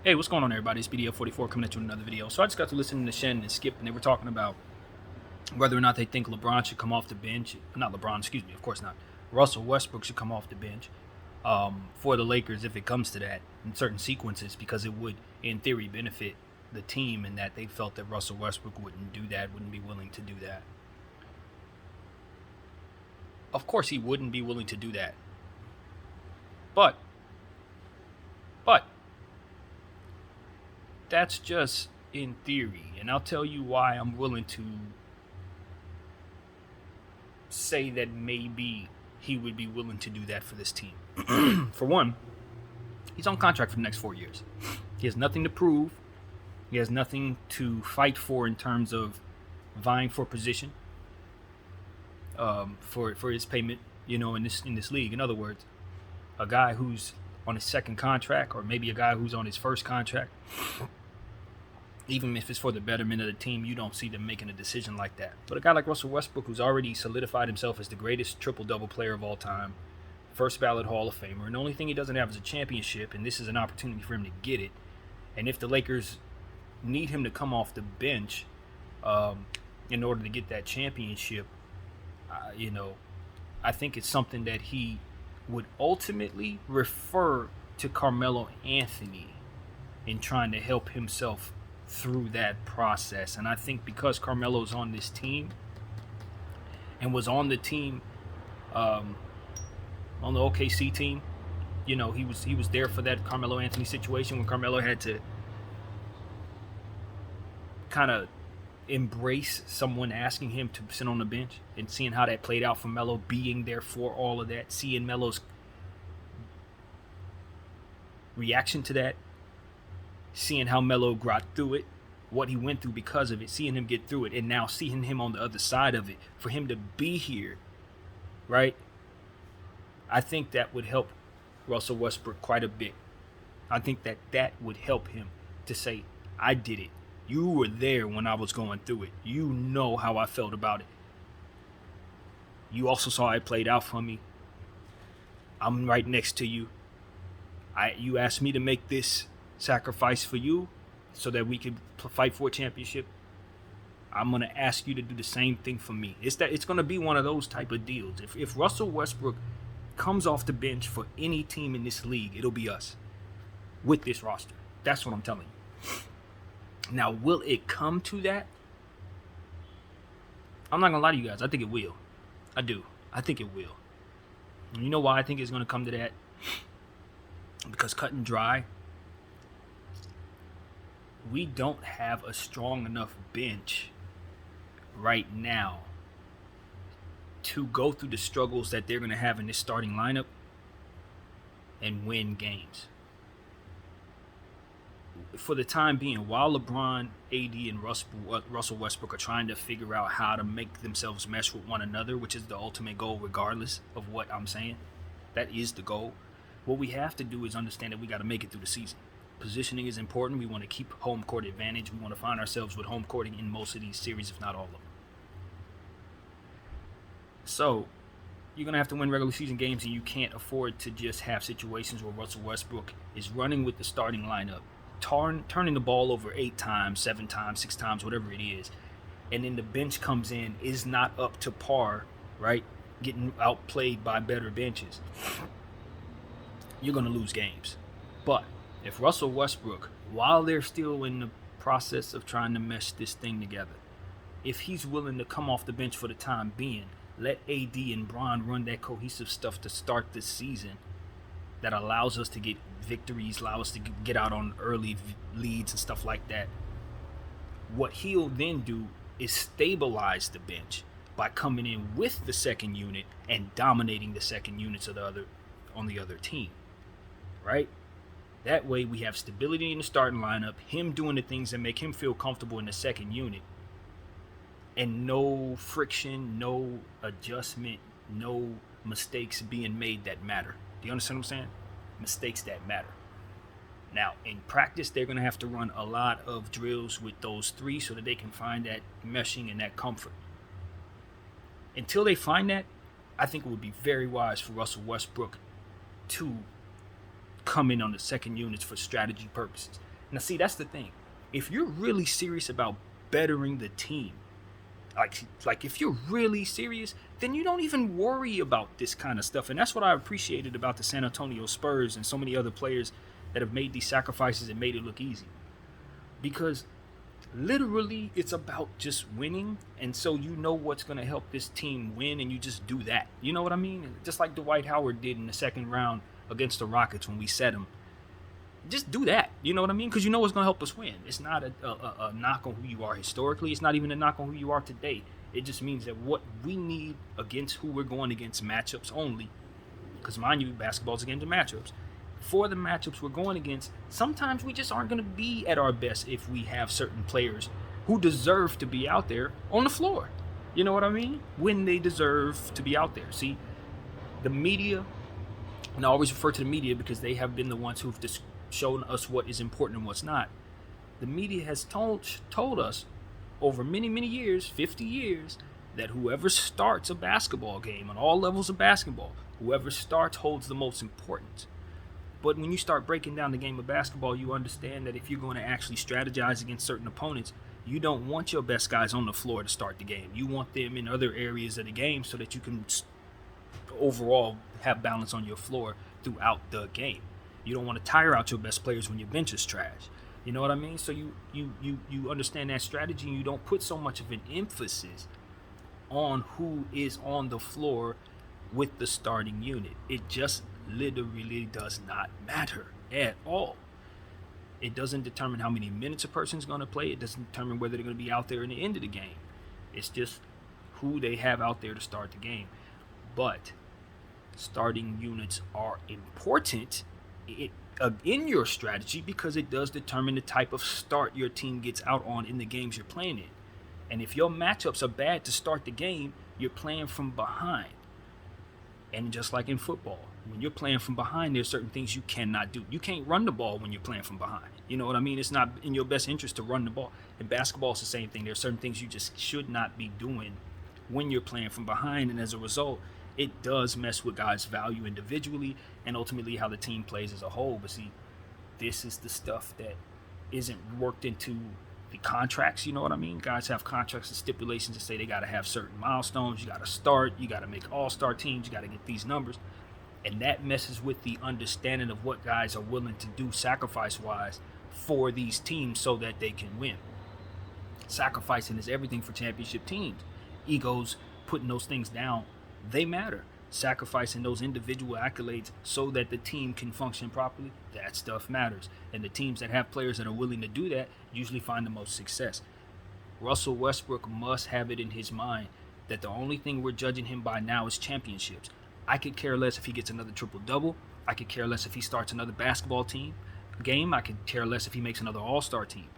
Hey, what's going on, everybody? It's BDF44 coming at you with another video. So I just got to listen to Shen and Skip, and they were talking about whether or not they think LeBron should come off the bench. Not LeBron, excuse me, of course not. Russell Westbrook should come off the bench for the Lakers if it comes to that in certain sequences, because it would, in theory, benefit the team, and that they felt that Russell Westbrook wouldn't do that, wouldn't be willing to do that. Of course, he wouldn't be willing to do that. But that's just in theory, and I'll tell you why I'm willing to say that maybe he would be willing to do that for this team. For one, he's on contract for the next 4 years. He has nothing to prove. He has nothing to fight for in terms of vying for position, for his payment. In this league. In other words, a guy who's on his second contract, or maybe a guy who's on his first contract, even if it's for the betterment of the team, you don't see them making a decision like that. But a guy like Russell Westbrook, who's already solidified himself as the greatest triple-double player of all time, first ballot Hall of Famer, and the only thing he doesn't have is a championship, and this is an opportunity for him to get it. And if the Lakers need him to come off the bench in order to get that championship, I think it's something that he would ultimately refer to Carmelo Anthony in trying to help himself through that process. And I think because Carmelo's on this team and was on the team, on the OKC team, he was there for that Carmelo Anthony situation when Carmelo had to kind of embrace someone asking him to sit on the bench, and seeing how that played out for Melo, being there for all of that, seeing Melo's reaction to that, seeing how Melo got through it, what he went through because of it, seeing him get through it, and now seeing him on the other side of it, for him to be here, right? I think that would help Russell Westbrook quite a bit. I think that would help him to say, I did it. You were there when I was going through it. You know how I felt about it. You also saw it played out for me. I'm right next to you. You asked me to make this sacrifice for you so that we could fight for a championship. I'm going to ask you to do the same thing for me. It's going to be one of those type of deals. If Russell Westbrook comes off the bench for any team in this league, it'll be us with this roster. That's what I'm telling you. Now, will it come to that? I'm not going to lie to you guys. I think it will. I do. I think it will. And you know why I think it's going to come to that? Because cut and dry, we don't have a strong enough bench right now to go through the struggles that they're going to have in this starting lineup and win games. For the time being, while LeBron, AD, and Russell Westbrook are trying to figure out how to make themselves mesh with one another, which is the ultimate goal regardless of what I'm saying, that is the goal. What we have to do is understand that we got to make it through the season. Positioning is important. We want to keep home court advantage. We want to find ourselves with home courting in most of these series, if not all of them. So you're going to have to win regular season games, and you can't afford to just have situations where Russell Westbrook is running with the starting lineup, turning the ball over 8 times, 7 times, 6 times, whatever it is, and then the bench comes in, is not up to par, right? Getting outplayed by better benches. You're going to lose games. But if Russell Westbrook, while they're still in the process of trying to mesh this thing together, if he's willing to come off the bench for the time being, let AD and Bron run that cohesive stuff to start this season, that allows us to get victories, allow us to get out on early leads and stuff like that. What he'll then do is stabilize the bench by coming in with the second unit and dominating the second units on the other team, right? That way we have stability in the starting lineup, him doing the things that make him feel comfortable in the second unit, and no friction, no adjustment, no mistakes being made that matter. Do you understand what I'm saying? Mistakes that matter. Now, in practice, they're going to have to run a lot of drills with those three so that they can find that meshing and that comfort. Until they find that, I think it would be very wise for Russell Westbrook to come in on the second units for strategy purposes. Now, see, that's the thing. If you're really serious about bettering the team, like if you're really serious, then you don't even worry about this kind of stuff. And that's what I appreciated about the San Antonio Spurs and so many other players that have made these sacrifices and made it look easy. Because literally it's about just winning, and so you know what's going to help this team win, and you just do that. You know what I mean? Just like Dwight Howard did in the second round against the Rockets when we set him. Just do that. You know what I mean? Because you know what's going to help us win. It's not a knock on who you are historically. It's not even a knock on who you are today. It just means that what we need against who we're going against, matchups only, because mind you, basketball's a game of matchups. For the matchups we're going against, sometimes we just aren't going to be at our best if we have certain players who deserve to be out there on the floor. You know what I mean? When they deserve to be out there. See, the media, and I always refer to the media because they have been the ones who've shown us what is important and what's not. The media has told us over many, many years, 50 years, that whoever starts a basketball game on all levels of basketball, whoever starts holds the most importance. But when you start breaking down the game of basketball, you understand that if you're going to actually strategize against certain opponents, you don't want your best guys on the floor to start the game. You want them in other areas of the game so that you can overall have balance on your floor throughout the game. You don't want to tire out your best players when your bench is trash. You know what I mean? So you understand that strategy, and you don't put so much of an emphasis on who is on the floor with the starting unit. It just literally does not matter at all. It doesn't determine how many minutes a person's going to play. It doesn't determine whether they're going to be out there in the end of the game. It's just who they have out there to start the game. But starting units are important in your strategy because it does determine the type of start your team gets out on in the games you're playing in. And if your matchups are bad to start the game, you're playing from behind. And just like in football, when you're playing from behind, there's certain things you cannot do. You can't run the ball when you're playing from behind. You know what I mean? It's not in your best interest to run the ball. In basketball, it's the same thing. There's certain things you just should not be doing when you're playing from behind. And as a result, it does mess with guys' value individually and ultimately how the team plays as a whole. But see, this is the stuff that isn't worked into the contracts. You know what I mean? Guys have contracts and stipulations that say they got to have certain milestones. You got to start. You got to make all-star teams. You got to get these numbers. And that messes with the understanding of what guys are willing to do sacrifice-wise for these teams so that they can win. Sacrificing is everything for championship teams. Egos, putting those things down, they matter. Sacrificing those individual accolades so that the team can function properly, that stuff matters. And the teams that have players that are willing to do that usually find the most success. Russell Westbrook must have it in his mind that the only thing we're judging him by now is championships. I could care less if he gets another triple-double. I could care less if he starts another basketball game. I could care less if he makes another all-star team.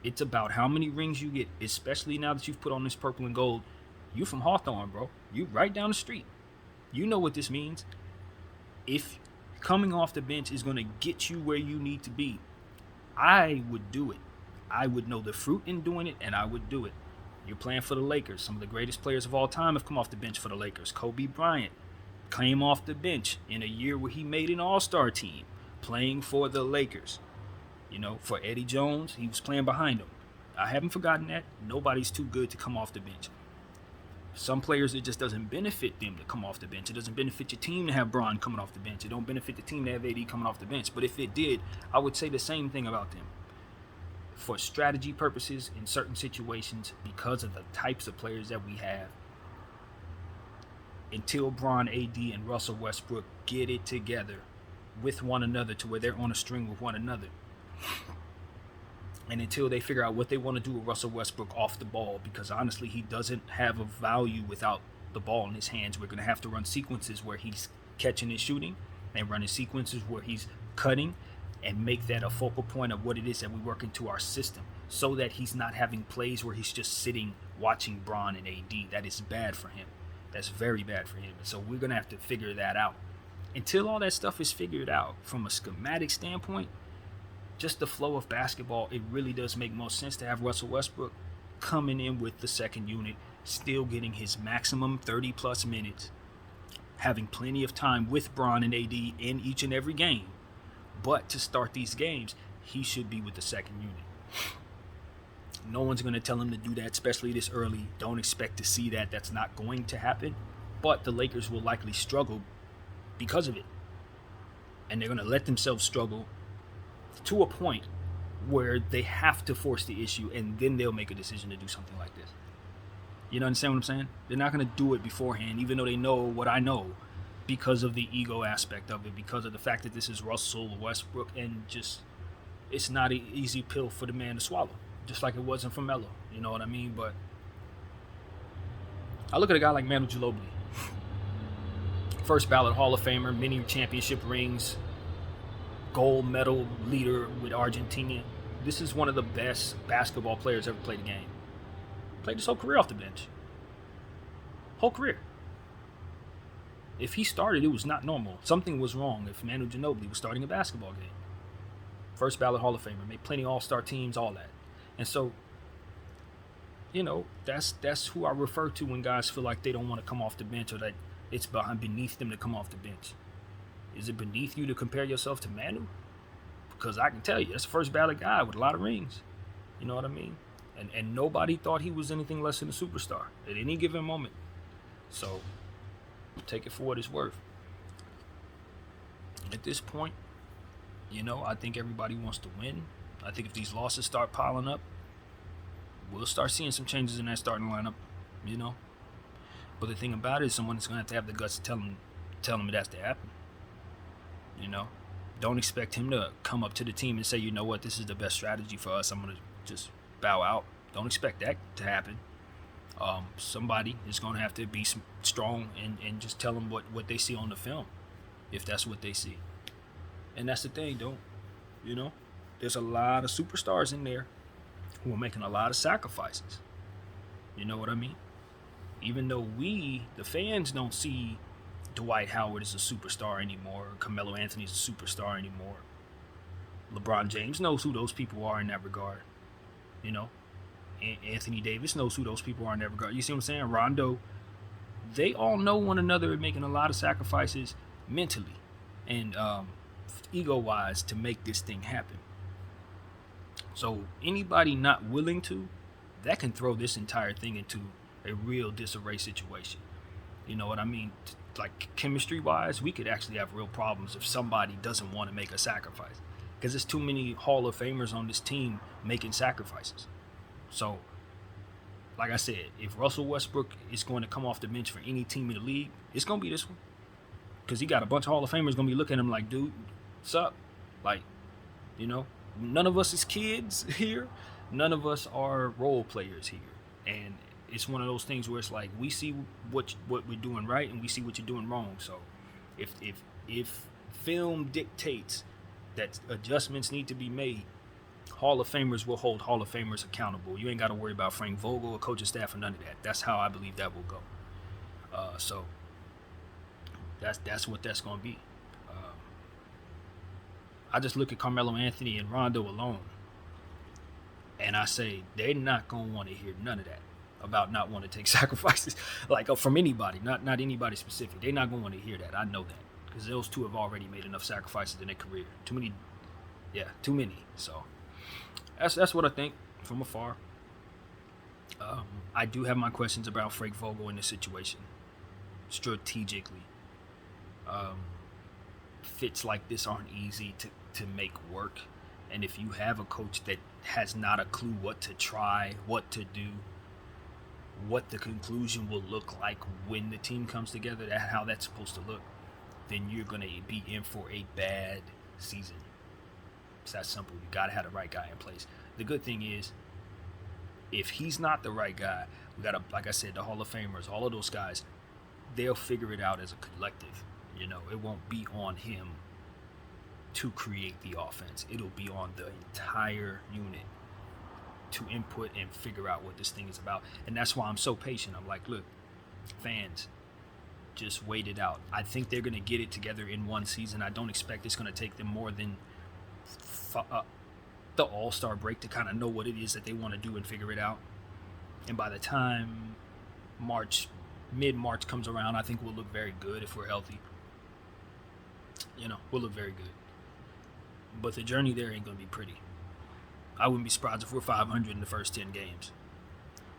It's about how many rings you get, especially now that you've put on this purple and gold. You from Hawthorne, bro. You right down the street. You know what this means. If coming off the bench is going to get you where you need to be, I would do it. I would know the fruit in doing it, and I would do it. You're playing for the Lakers. Some of the greatest players of all time have come off the bench for the Lakers. Kobe Bryant came off the bench in a year where he made an all-star team playing for the Lakers. You know, for Eddie Jones, he was playing behind him. I haven't forgotten that. Nobody's too good to come off the bench. Some players, it just doesn't benefit them to come off the bench. It doesn't benefit your team to have Bron coming off the bench. It don't benefit the team to have AD coming off the bench. But if it did, I would say the same thing about them. For strategy purposes in certain situations, because of the types of players that we have, until Bron, AD, and Russell Westbrook get it together with one another to where they're on a string with one another, and until they figure out what they want to do with Russell Westbrook off the ball, because honestly, he doesn't have a value without the ball in his hands. We're going to have to run sequences where he's catching and shooting, and running sequences where he's cutting, and make that a focal point of what it is that we work into our system, so that he's not having plays where he's just sitting watching Bron and AD. That is bad for him. That's very bad for him. And so we're going to have to figure that out. Until all that stuff is figured out from a schematic standpoint, just the flow of basketball, it really does make most sense to have Russell Westbrook coming in with the second unit, still getting his maximum 30-plus minutes, having plenty of time with Bron and AD in each and every game. But to start these games, he should be with the second unit. No one's going to tell him to do that, especially this early. Don't expect to see that. That's not going to happen. But the Lakers will likely struggle because of it. And they're going to let themselves struggle to a point where they have to force the issue, and then they'll make a decision to do something like this. You know, understand what I'm saying? They're not going to do it beforehand, even though they know what I know, because of the ego aspect of it, because of the fact that this is Russell Westbrook, and just it's not an easy pill for the man to swallow, just like it wasn't for Melo. You know what I mean? But I look at a guy like Manu Ginobili, first ballot Hall of Famer, many championship rings, gold medal leader with Argentina. This is one of the best basketball players ever played the game. Played his whole career off the bench. Whole career. If he started, it was not normal. Something was wrong if Manu Ginobili was starting a basketball game. First ballot Hall of Famer, made plenty of all-star teams, all that. And so, you know, that's who I refer to when guys feel like they don't want to come off the bench, or that it's beneath them to come off the bench. Is it beneath you to compare yourself to Manu? Because I can tell you, that's the first ballot guy with a lot of rings. You know what I mean? And nobody thought he was anything less than a superstar at any given moment. So, take it for what it's worth. At this point, you know, I think everybody wants to win. I think if these losses start piling up, we'll start seeing some changes in that starting lineup, you know. But the thing about it is someone's going to have the guts to tell him it has to happen. You know, don't expect him to come up to the team and say, you know what, this is the best strategy for us. I'm going to just bow out. Don't expect that to happen. Somebody is going to have to be strong and just tell them what they see on the film, if that's what they see. And that's the thing, you know, there's a lot of superstars in there who are making a lot of sacrifices. You know what I mean? Even though we, the fans, don't see Dwight Howard as a superstar anymore, Carmelo Anthony is a superstar anymore. LeBron James knows who those people are in that regard. You know, Anthony Davis knows who those people are in that regard. You see what I'm saying? Rondo, they all know one another and making a lot of sacrifices mentally and ego-wise to make this thing happen. So anybody not willing to, that can throw this entire thing into a real disarray situation. You know what I mean? Like chemistry-wise, we could actually have real problems if somebody doesn't want to make a sacrifice, because there's too many Hall of Famers on this team making sacrifices. So, like I said, if Russell Westbrook is going to come off the bench for any team in the league, it's going to be this one. Because he got a bunch of Hall of Famers going to be looking at him like, dude, what's up? Like, you know, none of us is kids here. None of us are role players here. And it's one of those things where it's like, we see what we're doing right and we see what you're doing wrong. So if film dictates that adjustments need to be made, Hall of Famers will hold Hall of Famers accountable. You ain't got to worry about Frank Vogel or coaching staff or none of that. That's how I believe that will go. So that's what that's going to be. I just look at Carmelo Anthony and Rondo alone, and I say they're not going to want to hear none of that about not wanting to take sacrifices, like from anybody, not anybody specific. They're not going to want to hear that. I know that, because those two have already made enough sacrifices in their career. Too many. So that's what I think from afar. I do have my questions about Frank Vogel in this situation, strategically. Fits like this aren't easy to make work, and if you have a coach that has not a clue what to try, what to do, what the conclusion will look like when the team comes together, how that's supposed to look, then you're going to be in for a bad season. It's that simple. You got to have the right guy in place. The good thing is, if he's not the right guy, we got to, like I said, the Hall of Famers, all of those guys, they'll figure it out as a collective. You know, it won't be on him to create the offense. It'll be on the entire unit to input and figure out what this thing is about. And that's why I'm so patient. I'm like, look, fans, just wait it out. I think they're going to get it together in one season. I don't expect it's going to take them more than the All-Star break to kind of know what it is that they want to do and figure it out. And by the time mid-March comes around, I think we'll look very good if we're healthy. You know, we'll look very good. but the journey there ain't gonna be pretty. I wouldn't be surprised if we're 500 in the first 10 games.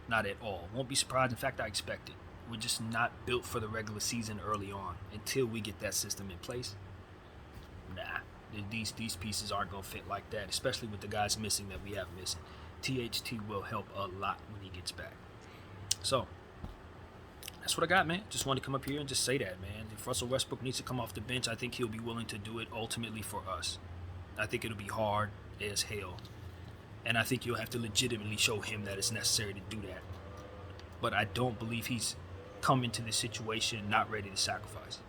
Not at all. Won't be surprised. In fact, I expect it. We're just not built for the regular season early on. Until we get that system in place, nah. These pieces aren't gonna fit like that, especially with the guys missing that we have missing. THT will help a lot when he gets back. So that's what I got, man. Just wanted to come up here and just say that, man. If Russell Westbrook needs to come off the bench, I think he'll be willing to do it ultimately for us. I think it'll be hard as hell. And I think you'll have to legitimately show him that it's necessary to do that. But I don't believe he's come into this situation not ready to sacrifice.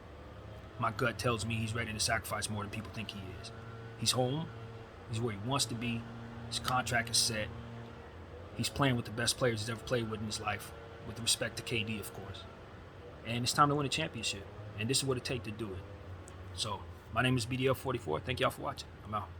My gut tells me he's ready to sacrifice more than people think he is. He's home. He's where he wants to be. His contract is set. He's playing with the best players he's ever played with in his life, with respect to KD, of course. And it's time to win a championship. And this is what it takes to do it. So, my name is BDL44. Thank y'all for watching. I'm out.